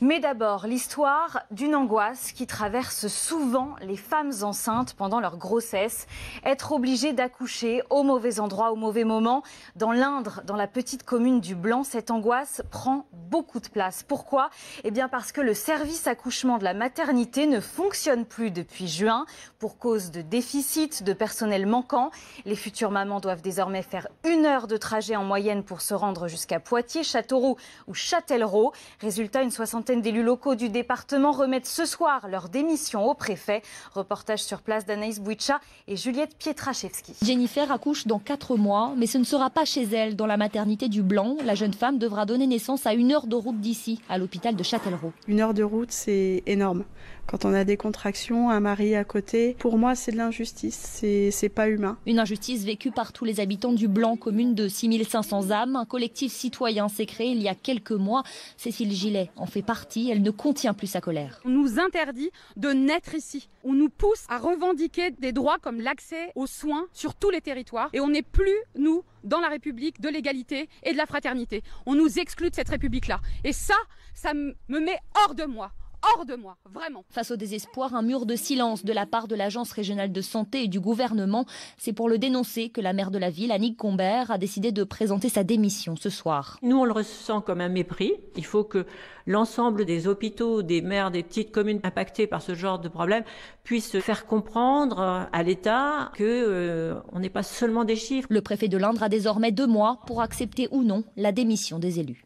Mais d'abord, l'histoire d'une angoisse qui traverse souvent les femmes enceintes pendant leur grossesse. Être obligée d'accoucher au mauvais endroit, au mauvais moment. Dans l'Indre, dans la petite commune du Blanc, cette angoisse prend beaucoup de place. Pourquoi ? Eh bien parce que le service accouchement de la maternité ne fonctionne plus depuis juin pour cause de déficit, de personnel manquant. Les futures mamans doivent désormais faire 1 heure de trajet en moyenne pour se rendre jusqu'à Poitiers, Châteauroux ou Châtellerault. Résultat, une soixantaine d'élus locaux du département remettent ce soir leur démission au préfet. Reportage sur place d'Anaïs Bouitcha et Juliette Pietraszewski. Jennifer accouche dans 4 mois, mais ce ne sera pas chez elle, dans la maternité du Blanc. La jeune femme devra donner naissance à 1 heure de route d'ici, à l'hôpital de Châtellerault. 1 heure de route, c'est énorme. Quand on a des contractions, un mari à côté, pour moi, c'est de l'injustice, c'est pas humain. Une injustice vécue par tous les habitants du Blanc, commune de 6500 âmes. Un collectif citoyen s'est créé il y a quelques mois. Cécile Gillet en fait partie, elle ne contient plus sa colère. On nous interdit de naître ici. On nous pousse à revendiquer des droits comme l'accès aux soins sur tous les territoires. Et on n'est plus, nous, dans la République de l'égalité et de la fraternité. On nous exclut de cette République-là. Et ça me met hors de moi. Hors de moi, vraiment. Face au désespoir, un mur de silence de la part de l'Agence régionale de santé et du gouvernement. C'est pour le dénoncer que la maire de la ville, Annick Combert, a décidé de présenter sa démission ce soir. Nous, on le ressent comme un mépris. Il faut que l'ensemble des hôpitaux, des maires, des petites communes impactées par ce genre de problème puissent faire comprendre à l'État qu'on n'est pas seulement des chiffres. Le préfet de l'Indre a désormais 2 mois pour accepter ou non la démission des élus.